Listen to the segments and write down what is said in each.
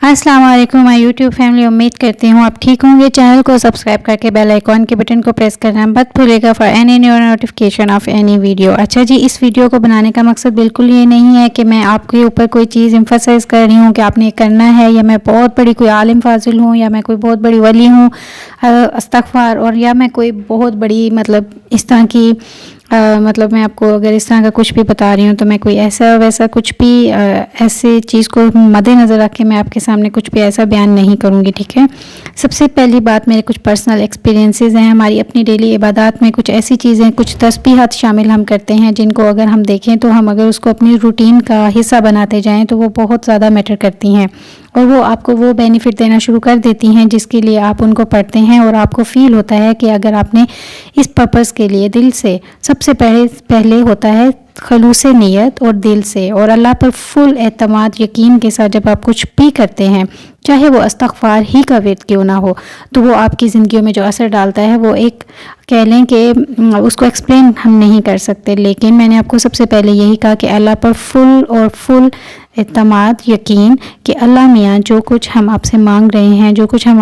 अस्सलाम वालेकुम my YouTube family. उम्मीद करती हूँ आप ठीक होंगे। चैनल को सब्सक्राइब करके बेल आइकॉन के बटन को प्रेस करना मत भूलिएगा for any new notification of any video. अच्छा जी, इस वीडियो को बनाने का मकसद बिल्कुल ये नहीं है कि मैं आपके ऊपर कोई चीज़ एम्फसाइज कर रही हूँ कि आपने करना है, या मैं बहुत बड़ी कोई आलिम फाजिल हूँ, या मैं कोई बहुत बड़ी वली हूँ अस्तगफार, और या मैं कोई बहुत बड़ी मतलब इस तरह की मतलब मैं आपको अगर इस तरह का कुछ भी बता रही हूँ तो मैं कोई ऐसा वैसा कुछ भी ऐसी चीज़ को मद्देनज़र रख के मैं आपके सामने कुछ भी ऐसा बयान नहीं करूँगी, ठीक है। सबसे पहली बात, मेरे कुछ पर्सनल एक्सपीरियंसेस हैं। हमारी अपनी डेली इबादत में कुछ ऐसी चीज़ें, कुछ तस्बीहात शामिल हम करते हैं जिनको अगर हम देखें तो हम अगर उसको अपनी रूटीन का हिस्सा बनाते जाएँ तो वो बहुत ज़्यादा मैटर करती हैं, और वो आपको वो बेनिफिट देना शुरू कर देती हैं जिसके लिए आप उनको पढ़ते हैं, और आपको फ़ील होता है कि अगर आपने इस पर्पज़ के लिए दिल से, सबसे पहले होता है खलूस नीयत और दिल से और अल्लाह पर फुल एतमाद यकीन के साथ जब आप कुछ भी करते हैं, चाहे वो इस्तग़फ़ार ही का विर्द क्यों ना हो, तो वो आपकी ज़िंदगी में जो असर डालता है वो एक कह लें कि उसको एक्सप्लेन हम नहीं कर सकते। लेकिन मैंने आपको सबसे पहले यही कहा कि अल्लाह पर फुल एतमाद यकीन कि अल्लाह मियाँ जो कुछ हम आपसे मांग रहे हैं, जो कुछ हम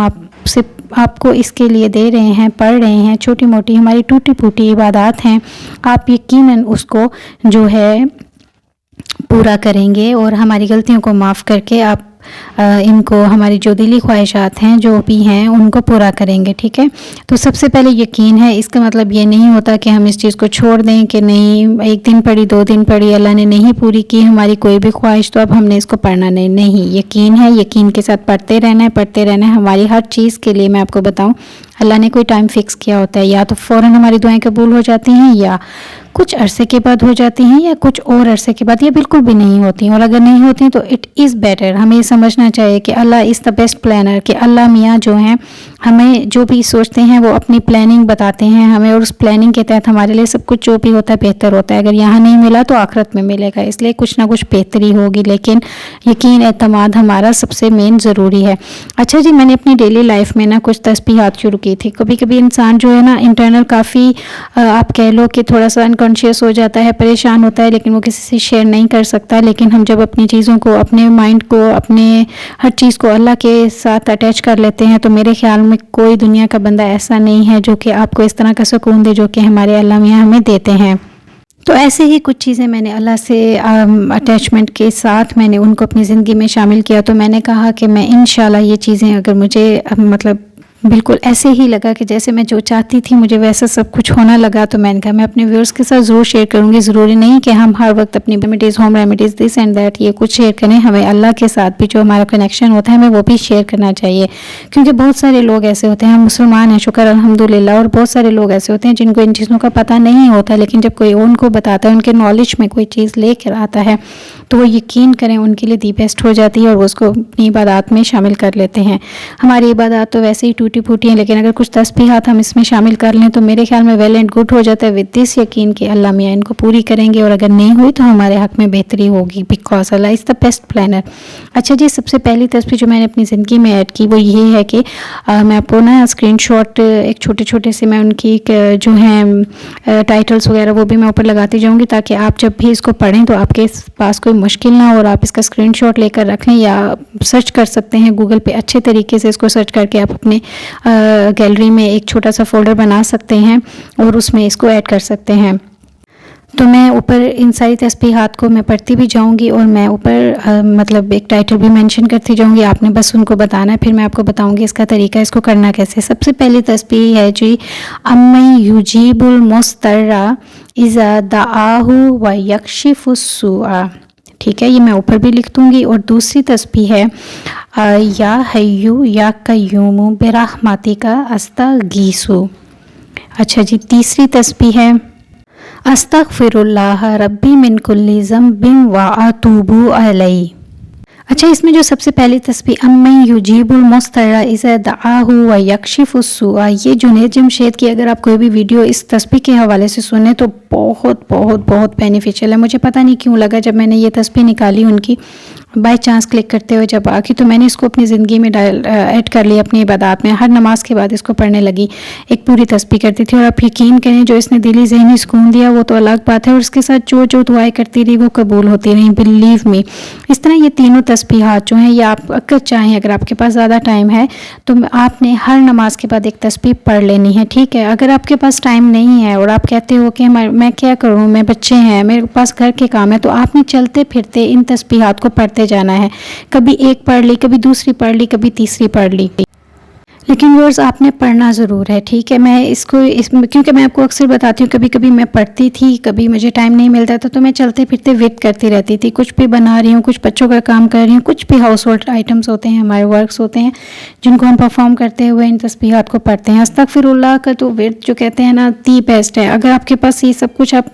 आपको इसके लिए दे रहे हैं, पढ़ रहे हैं, छोटी मोटी हमारी टूटी फूटी इबादत हैं, आप यकीनन उसको जो है पूरा करेंगे और हमारी गलतियों को माफ़ करके आप इनको, हमारी जो दिली ख्वाहिशात हैं जो भी हैं उनको पूरा करेंगे, ठीक है। तो सबसे पहले यकीन है। इसका मतलब ये नहीं होता कि हम इस चीज़ को छोड़ दें कि नहीं, एक दिन पढ़ी, 2 दिन पढ़ी, अल्लाह ने नहीं पूरी की हमारी कोई भी ख्वाहिश तो अब हमने इसको पढ़ना नहीं। यकीन है, यकीन के साथ पढ़ते रहना है। हमारी हर चीज़ के लिए मैं आपको बताऊँ, अल्लाह ने कोई टाइम फ़िक्स किया होता है, या तो फ़ौरन हमारी दुआएं कबूल हो जाती हैं, या कुछ अरसे के बाद हो जाती हैं, या कुछ और अरसे के बाद, या बिल्कुल भी नहीं होती। और अगर नहीं होती तो इट इज़ बेटर, हमें समझना चाहिए कि अल्लाह इज़ द बेस्ट प्लानर, कि अल्लाह मियाँ जो हैं हमें जो भी सोचते हैं वो अपनी प्लानिंग बताते हैं हमें, और उस प्लानिंग के तहत हमारे लिए सब कुछ जो भी होता है बेहतर होता है। अगर यहाँ नहीं मिला तो आखिरत में मिलेगा, इसलिए कुछ ना कुछ बेहतरी होगी, लेकिन यकीन एतमाद हमारा सबसे मेन ज़रूरी है। अच्छा जी, मैंने अपनी डेली लाइफ में ना कुछ तस्बीहात शुरू की थी। कभी कभी इंसान जो है ना इंटरनल काफ़ी आप कह लो कि थोड़ा सा अनकॉन्शियस हो जाता है, परेशान होता है, लेकिन वो किसी से शेयर नहीं कर सकता। लेकिन हम जब अपनी चीज़ों को, अपने माइंड को, अपने हर चीज़ को अल्लाह के साथ अटैच कर लेते हैं तो मेरे ख्याल में कोई दुनिया का बंदा ऐसा नहीं है जो कि आपको इस तरह का सुकून दे जो कि हमारे अल्लाह मियाँ हमें देते हैं। तो ऐसे ही कुछ चीज़ें मैंने अल्लाह से अटैचमेंट के साथ मैंने उनको अपनी ज़िंदगी में शामिल किया। तो मैंने कहा कि मैं इंशाल्लाह ये चीज़ें अगर मुझे मतलब बिल्कुल ऐसे ही लगा कि जैसे मैं जो चाहती थी मुझे वैसा सब कुछ होना लगा, तो मैंने कहा मैं अपने व्यूअर्स के साथ ज़रूर शेयर करूँगी। ज़रूरी नहीं कि हम हर वक्त अपनी remedies, home remedies, this and that ये कुछ शेयर करें, हमें अल्लाह के साथ भी जो हमारा कनेक्शन होता है हमें वो भी शेयर करना चाहिए। क्योंकि बहुत सारे लोग ऐसे होते हैं, हम मुसलमान हैं शुक्र अल्हम्दुलिल्लाह, और बहुत सारे लोग ऐसे होते हैं जिनको इन चीज़ों का पता नहीं होता, लेकिन जब कोई उनको बताता है, उनके नॉलेज में कोई चीज़ लेकर आता है तो वो यकीन करें उनके लिए दी बेस्ट हो जाती है, और वो उसको अपनी इबादत में शामिल कर लेते हैं। हमारी इबादत तो वैसे ही टूटी फूटी हैं, लेकिन अगर कुछ तस्बीहात हम इसमें शामिल कर लें तो मेरे ख्याल में वेल एंड गुड हो जाता है, विद दिस यकीन कि अल्लाह मियाँ इनको पूरी करेंगे, और अगर नहीं हुई तो हमारे हक़ में बेहतरी होगी, बिकॉज अल्लाह इज़ द बेस्ट प्लानर। अच्छा जी, सबसे पहली तस्बीह जो मैंने अपनी ज़िंदगी में ऐड की वो ये है कि मैं आपको ना स्क्रीनशॉट एक छोटे से मैं उनकी जो हैं टाइटल्स वगैरह वो भी मैं ऊपर लगाती जाऊँगी, ताकि आप जब भी इसको पढ़ें तो आपके पास कोई मुश्किल ना हो और आप इसका स्क्रीनशॉट लेकर रख लें, या सर्च कर सकते हैं गूगल पे, अच्छे तरीके से इसको सर्च करके आप अपने गैलरी में एक छोटा सा फोल्डर बना सकते हैं और उसमें इसको ऐड कर सकते हैं। तो मैं ऊपर इन सारी तस्बीहात को मैं पढ़ती भी जाऊंगी, और मैं ऊपर मतलब एक टाइटल भी मेंशन करती जाऊंगी, आपने बस उनको बताना है, फिर मैं आपको बताऊंगी इसका तरीका, इसको करना कैसे। सबसे पहली तस्बीह है जी, अम्मन युजीबुल मुस्तर्रा इज़ा दआहु व यक्शिफुस्सूआ, ठीक है, ये मैं ऊपर भी लिख दूँगी। और दूसरी तस्बीह है या हय्यू या कय्यूमु बिरहमतिका अस्तगीसु। अच्छा जी, तीसरी तस्बीह है अस्तगफिरुल्लाह रब्बी मिन कुल्ली ज़ंबिन व अतूबु अलैहि। अच्छा, इसमें जो सबसे पहली तस्बीह अम्मन युजीबुल मुस्तर्रा इज़ा दआहु व यक्शिफुस्सूआ, ये जुनैद जमशेद की अगर आप कोई भी वीडियो इस तस्बीह के हवाले से सुने तो बहुत बेनिफिशियल है। मुझे पता नहीं क्यों लगा जब मैंने ये तस्बीह निकाली उनकी, बाय चांस क्लिक करते हुए जब आके तो मैंने इसको अपनी ज़िंदगी में ऐड कर लिया अपनी इबादत में। हर नमाज के बाद इसको पढ़ने लगी, एक पूरी तस्बीह करती थी। और आप यकीन करें जो इसने दिली ज़हनी सुकून दिया वो तो अलग बात है, और उसके साथ जो जो दुआएं करती रही वो कबूल होती रही, बिलीव मी। इस तरह ये तीनों तस्बीहात जो हैं ये आप अगर चाहें, अगर आपके पास ज़्यादा टाइम है तो आपने हर नमाज के बाद एक तस्बीह पढ़ लेनी है, ठीक है। अगर आपके पास टाइम नहीं है और आप कहते हो कि मैं क्या करूँ, मैं बच्चे हैं, मेरे पास घर के काम है, तो आपने चलते फिरते इन तस्बीहात को पढ़ते जाना है। कभी एक पढ़ ली, कभी दूसरी पढ़ ली, कभी तीसरी पढ़ ली, लेकिन व्यूअर्स आपने पढ़ना ज़रूर है, ठीक है। मैं क्योंकि मैं आपको अक्सर बताती हूँ, कभी कभी मैं पढ़ती थी, कभी मुझे टाइम नहीं मिलता था, तो मैं चलते फिरते विद करती रहती थी। कुछ भी बना रही हूँ, कुछ बच्चों का काम कर रही हूँ, कुछ भी हाउस होल्ड आइटम्स होते हैं, हमारे वर्क्स होते हैं जिनको हम परफॉर्म करते हुए इन तस्बीहात को पढ़ते हैं। अस्तगफिरुल्लाह का तो विद जो कहते हैं ना, दी बेस्ट है। अगर आपके पास ये सब कुछ आप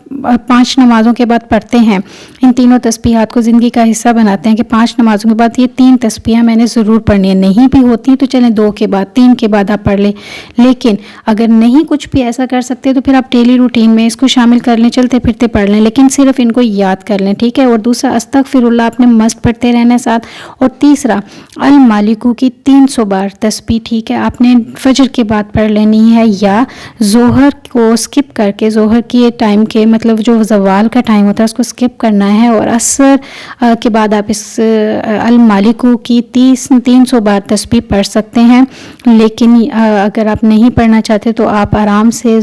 5 नमाज़ों के बाद पढ़ते हैं, इन तीनों तस्बीहात को ज़िंदगी का हिस्सा बनाते हैं कि 5 नमाज़ों के बाद ये 3 तस्बीहां मैंने ज़रूर पढ़नी है। नहीं भी होती तो चलें 2 के बाद, 3 के बाद आप पढ़ लें। लेकिन अगर नहीं कुछ भी ऐसा कर सकते तो फिर आप डेली रूटीन में इसको शामिल कर लें, चलते फिरते पढ़ लें, लेकिन सिर्फ इनको याद कर लें, ठीक है। और दूसरा अस्तगफिरुल्लाह आपने मस्त पढ़ते रहना है साथ। और तीसरा अल मालिकू की 300 बार तस्बीह, ठीक है, आपने फजर के बाद पढ़ लेनी है, या जोहर को स्किप करके, जोहर के टाइम के मतलब जो ज़वाल का टाइम होता है उसको स्किप करना है, और असर के बाद आप इस अल मालिकू की 300 बार तस्बीह पढ़ सकते हैं। लेकिन अगर आप नहीं पढ़ना चाहते तो आप आराम से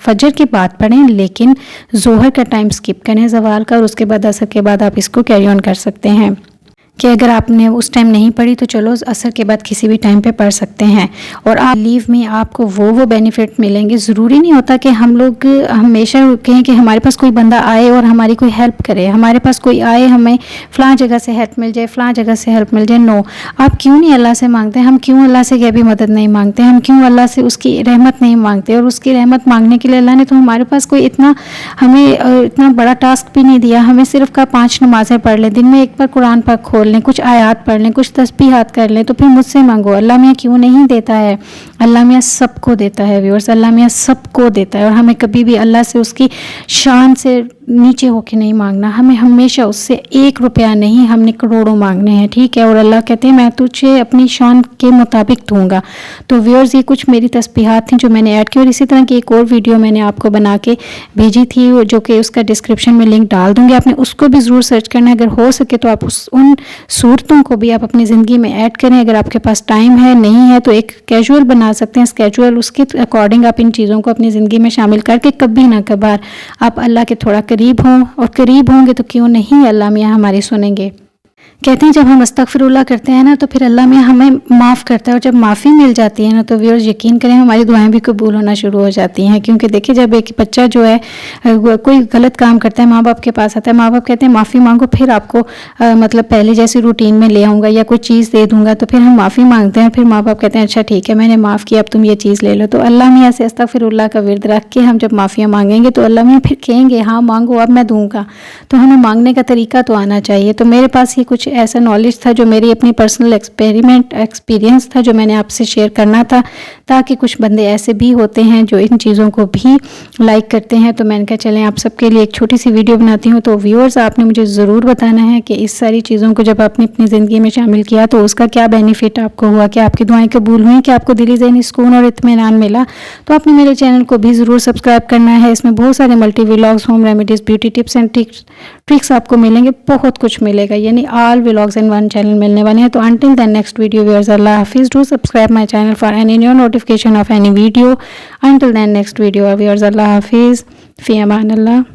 फजर के बाद पढ़ें, लेकिन जोहर का टाइम स्किप करें ज़वाल का, और उसके बाद असर के बाद आप इसको कैरी ऑन कर सकते हैं। कि अगर आपने उस टाइम नहीं पढ़ी तो चलो असर के बाद किसी भी टाइम पे पढ़ सकते हैं। और आप लीव में आपको वो बेनिफिट मिलेंगे। ज़रूरी नहीं होता कि हम लोग हमेशा कहें कि हमारे पास कोई बंदा आए और हमारी कोई हेल्प करे, हमारे पास कोई आए हमें फ़लाँ जगह से हेल्प मिल जाए, फ़लाँ जगह से हेल्प मिल जाए। नो, आप क्यों नहीं अल्लाह से मांगते? हम क्यों अल्लाह से कभी मदद नहीं मांगते? हम क्यों अल्लाह से उसकी रहमत नहीं मांगते? और उसकी रहमत मांगने के लिए अल्लाह ने तो हमारे पास कोई हमें इतना बड़ा टास्क भी नहीं दिया। हमें सिर्फ 5 नमाज़ें पढ़ लें, दिन में एक बार कुरान पाक खोल लें, कुछ आयात पढ़ लें, कुछ तस्बीहात कर लें, तो फिर मुझसे मांगो। अल्लाह मियाँ क्यों नहीं देता है? अल्लाह मियाँ सबको देता है व्यूअर्स, अल्लाह मियाँ सबको देता है। और हमें कभी भी अल्लाह से उसकी शान से नीचे होके नहीं मांगना, हमें हमेशा उससे 1 रुपया नहीं, हमने करोड़ों मांगने हैं, ठीक है। और अल्लाह कहते हैं मैं तुझे अपनी शान के मुताबिक दूंगा। तो व्यूअर्स ये कुछ मेरी तस्बीहात थी जो मैंने ऐड की, और इसी तरह की एक और वीडियो मैंने आपको बना के भेजी थी जो कि उसका डिस्क्रिप्शन में लिंक डाल दूँगी, आपने उसको भी ज़रूर सर्च करना है। अगर हो सके तो आप उन सूरतों को भी आप अपनी ज़िंदगी में ऐड करें। अगर आपके पास टाइम है, नहीं है तो एक कैजुअल बना सकते हैं, स्केजुअल, उसके अकॉर्डिंग आप इन चीज़ों को अपनी ज़िंदगी में शामिल करके कभी ना कभार आप अल्लाह के थोड़ा करीब हों, और करीब होंगे तो क्यों नहीं अल्लाह मियाँ हमारी सुनेंगे। कहते हैं जब हम अस्तगफिरुल्लाह करते हैं ना तो फिर अल्लाह मियाँ हमें माफ़ करता है, और जब माफ़ी मिल जाती है ना तो व्यूअर्स यकीन करें हमारी दुआएं भी कबूल होना शुरू हो जाती हैं। क्योंकि देखिए जब एक बच्चा जो है कोई गलत काम करता है, माँ बाप के पास आता है, माँ बाप कहते हैं माफ़ी मांगो, फिर आपको मतलब पहले जैसी रूटीन में ले आऊँगा या कोई चीज़ दे दूँगा, तो फिर हम माफ़ी मांगते हैं, फिर माँ बाप कहते हैं अच्छा ठीक है मैंने माफ़ किया, अब तुम ये चीज़ ले लो। तो अल्लाह मियाँ से अस्तगफिरुल्लाह का विर्द रख के हम जब माफ़ियाँ मांगेंगे तो अल्लाह मियाँ फिर कहेंगे हाँ मांगो अब मैं दूँगा। तो हमें मांगने का तरीका तो आना चाहिए। तो मेरे पास ये कुछ ऐसा नॉलेज था जो मेरी अपनी पर्सनल एक्सपीरियंस था जो मैंने आपसे शेयर करना था, ताकि कुछ बंदे ऐसे भी होते हैं जो इन चीज़ों को भी लाइक करते हैं। तो मैंने कहा चलें आप सबके लिए एक छोटी सी वीडियो बनाती हूँ। तो व्यूअर्स आपने मुझे ज़रूर बताना है कि इस सारी चीज़ों को जब आपने अपनी ज़िंदगी में शामिल किया तो उसका क्या बेनिफिट आपको हुआ, कि आपकी दुआएं कबूल हुई, कि आपको दिली ज़हनी सुकून और इत्मीनान मिला। तो आपने मेरे चैनल को भी ज़रूर सब्सक्राइब करना है। इसमें बहुत सारे multi vlogs, home remedies, beauty tips and tricks आपको मिलेंगे, बहुत कुछ मिलेगा, यानी all vlogs in one channel मिलने वाले हैं। तो until the next video viewers, Allah Hafiz, do subscribe my channel for any new notification of any video. Until then next video viewers, Allah Hafiz, fi aman Allah.